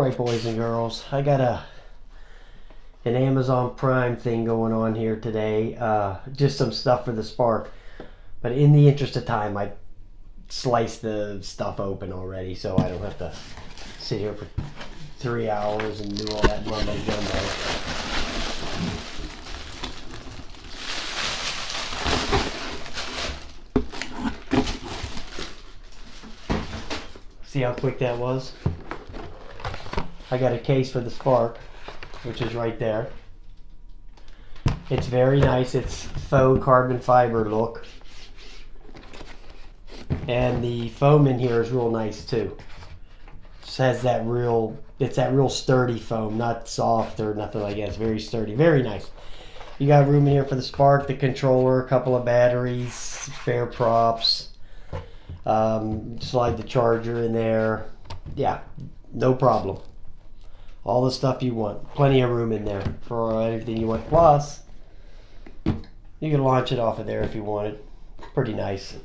Alright, boys and girls, I got an Amazon Prime thing going on here today. Just some stuff for the Spark. But in the interest of time, I sliced the stuff open already, so I don't have to sit here for 3 hours and do all that mumbo jumbo. See how quick that was? I got a case for the Spark, which is right there. It's very nice. It's faux carbon fiber look. And the foam in here is real nice too. Just has that real, it's that real sturdy foam, not soft or nothing like that. It's very sturdy, very nice. You got room in here for the Spark, the controller, a couple of batteries, spare props. Slide the charger in there. Yeah, no problem. All the stuff you want. Plenty of room in there for anything you want. Plus, you can launch it off of there if you wanted. Pretty nice.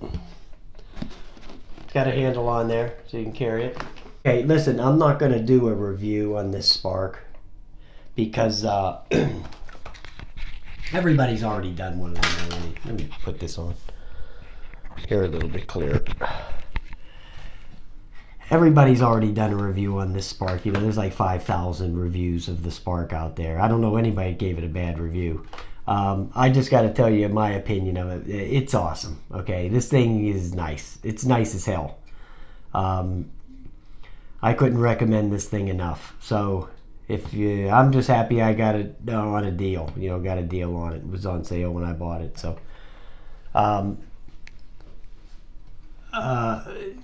It's got a handle on there so you can carry it. Okay, listen, I'm not going to do a review on this Spark because everybody's already done one of them already. Let me put this on. Here a little bit clearer. Everybody's already done a review on this Spark. You know, there's like 5,000 reviews of the Spark out there. I don't know anybody gave it a bad review. I just got to tell you my opinion of it. It's awesome. Okay, this thing is nice. It's nice as hell. I couldn't recommend this thing enough. So I'm just happy I got it on a deal. You know, got a deal on it. It was on sale when I bought it. So.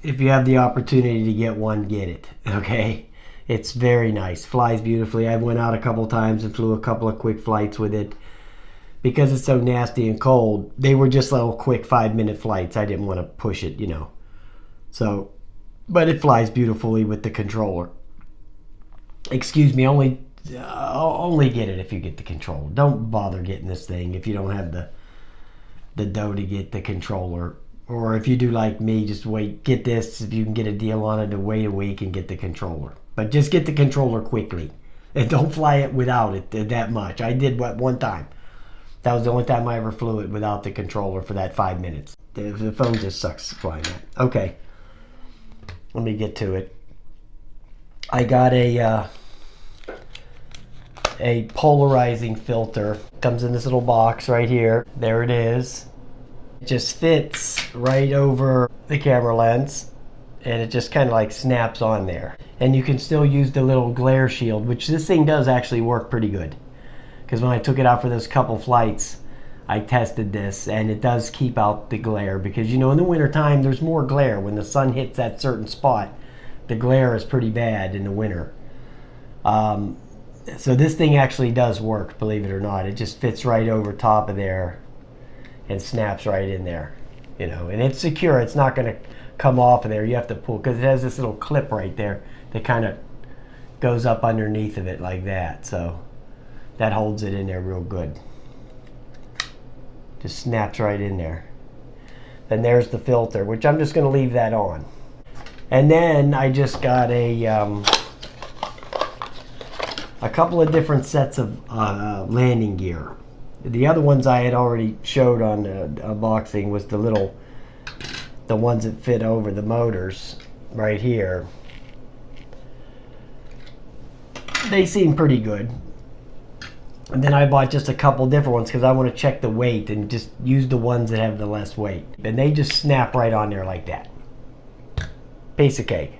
If you have the opportunity to get one, get it. Okay, it's very nice. Flies beautifully. I went out a couple times and flew a couple of quick flights with it. Because it's so nasty and cold, they were just little quick 5-minute flights. I didn't want to push it, you know. So, but it flies beautifully with the controller. Excuse me, only get it if you get the controller. Don't bother getting this thing if you don't have the dough to get the controller. Or if you do like me, just wait, get this, if you can get a deal on it, to wait a week and get the controller. But just get the controller quickly. And don't fly it without it that much. I did one time. That was the only time I ever flew it without the controller for that 5 minutes. The phone just sucks flying that. Okay. Let me get to it. I got a polarizing filter. Comes in this little box right here. There it is. It just fits right over the camera lens and it just kind of like snaps on there. And you can still use the little glare shield, which this thing does actually work pretty good. Because when I took it out for those couple flights, I tested this and it does keep out the glare. Because you know, in the winter time, there's more glare. When the sun hits that certain spot, the glare is pretty bad in the winter. So this thing actually does work, believe it or not. It just fits right over top of there and snaps right in there, you know, and it's secure. It's not going to come off of there. You have to pull, because it has this little clip right there that kind of goes up underneath of it like that. So that holds it in there real good. Just snaps right in there. Then there's the filter, which I'm just going to leave that on. And then I just got a couple of different sets of landing gear. The other ones I had already showed on the unboxing was the ones that fit over the motors right here. They seem pretty good. And then I bought just a couple different ones because I want to check the weight and just use the ones that have the less weight. And they just snap right on there like that. Piece of cake.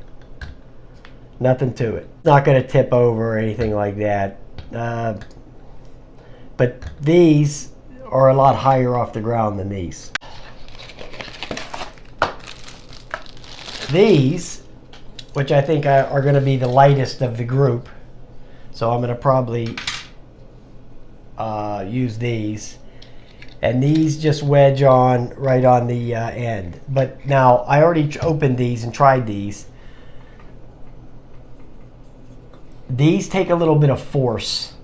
Nothing to it. It's not going to tip over or anything like that. But these are a lot higher off the ground than these. These, which I think are going to be the lightest of the group, so I'm going to probably use these. And these just wedge on right on the end. But now, I already opened these and tried these. These take a little bit of force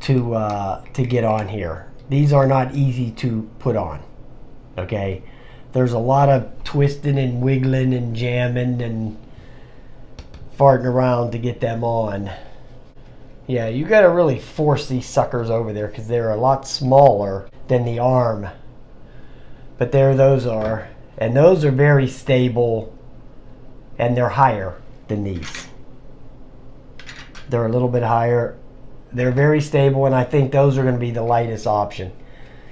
to get on here. These are not easy to put on. Okay, there's a lot of twisting and wiggling and jamming and farting around to get them on. Yeah, you got to really force these suckers over there because they're a lot smaller than the arm. But there those are. And those are very stable, and they're higher than these. They're a little bit higher. They're very stable, and I think those are going to be the lightest option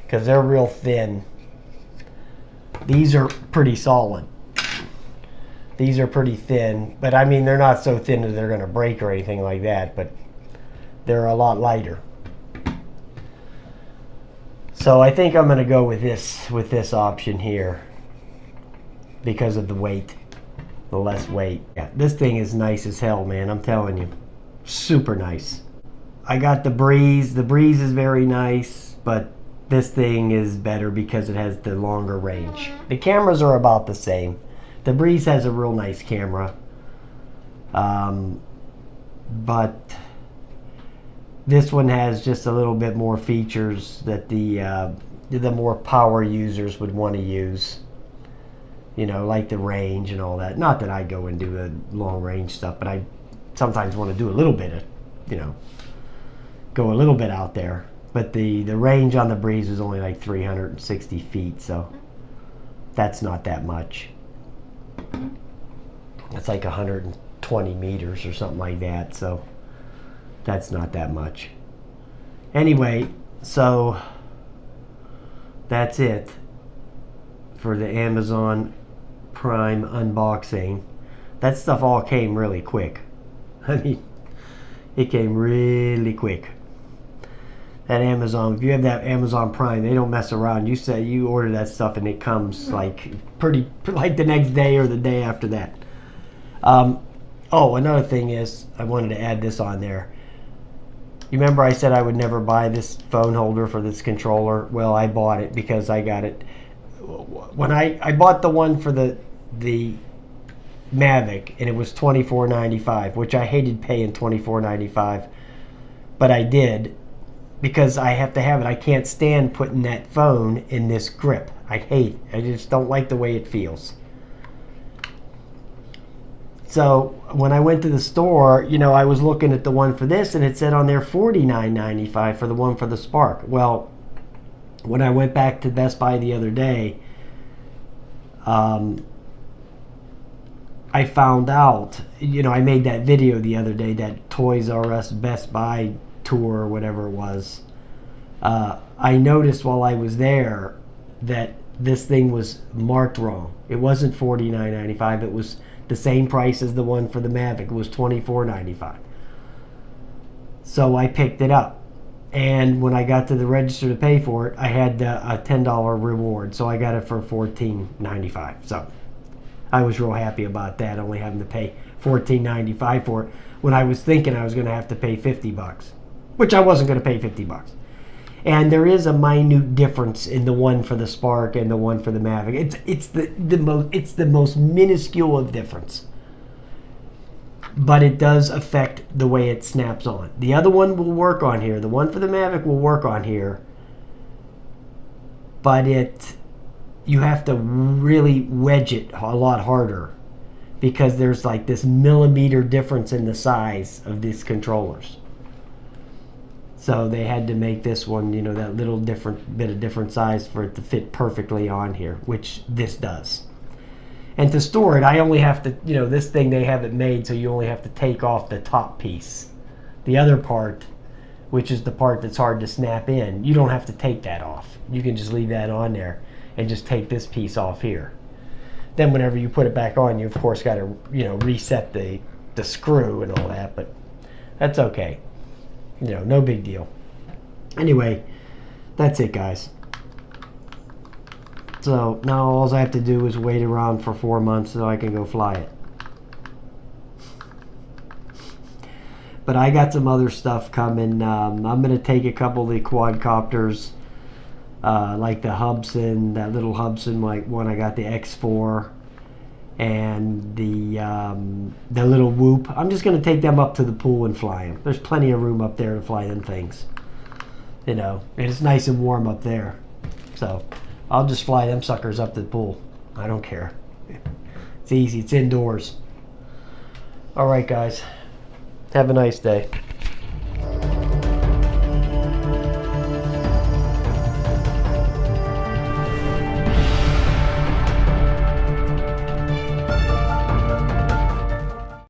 because they're real thin. These are pretty solid. These are pretty thin, but I mean, they're not so thin that they're going to break or anything like that, but they're a lot lighter. So I think I'm going to go with this option here because of the weight, the less weight. Yeah, this thing is nice as hell, man. I'm telling you, super nice. I got the Breeze. The Breeze is very nice, but this thing is better because it has the longer range. The cameras are about the same. The Breeze has a real nice camera, but this one has just a little bit more features that the more power users would want to use. You know, like the range and all that. Not that I go and do the long range stuff, but I sometimes want to do a little bit of, you know, go a little bit out there. But the range on the Breeze is only like 360 feet, so that's not that much. It's like 120 meters or something like that, so that's not that much. Anyway, so that's it for the Amazon Prime unboxing. That stuff all came really quick. I mean, it came really quick. That Amazon, if you have that Amazon Prime, they don't mess around. You say you order that stuff and it comes like pretty like the next day or the day after that. Oh, another thing is, I wanted to add this on there. You remember I said I would never buy this phone holder for this controller? Well, I bought it because I got it. When I bought the one for the Mavic, and it was $24.95, which I hated paying $24.95, but I did because I have to have it. I can't stand putting that phone in this grip. I hate it. I just don't like the way it feels. So when I went to the store, you know, I was looking at the one for this, and it said on there $49.95 for the one for the Spark. Well, when I went back to Best Buy the other day, I found out, you know, I made that video the other day, that Toys R Us Best Buy tour or whatever it was. I noticed while I was there that this thing was marked wrong. It wasn't $49.95. It was the same price as the one for the Mavic. It was $24.95. So I picked it up. And when I got to the register to pay for it, I had a $10 reward. So I got it for $14.95. So I was real happy about that, only having to pay $14.95 for it, when I was thinking I was going to have to pay $50, which I wasn't going to pay $50. And there is a minute difference in the one for the Spark and the one for the Mavic. It's the most minuscule of difference, but it does affect the way it snaps on. The other one will work on here. The one for the Mavic will work on here, but you have to really wedge it a lot harder because there's like this millimeter difference in the size of these controllers. So they had to make this one, you know, that little bit of different size for it to fit perfectly on here, which this does. And to store it, I only have to, you know, this thing, they have it made so you only have to take off the top piece. The other part, which is the part that's hard to snap in, you don't have to take that off. You can just leave that on there and just take this piece off here. Then whenever you put it back on, you of course got to, you know, reset the screw and all that, but that's okay. You know, no big deal. Anyway, that's it, guys. So now all I have to do is wait around for 4 months so I can go fly it. But I got some other stuff coming. I'm going to take a couple of the quadcopters, like the Hubsan, that little Hubsan, like one I got the X4, and the little Whoop. I'm just going to take them up to the pool and fly them. There's plenty of room up there to fly them things, you know, and it's nice and warm up there. So I'll just fly them suckers up to the pool. I don't care. It's easy. It's indoors. All right, guys. Have a nice day.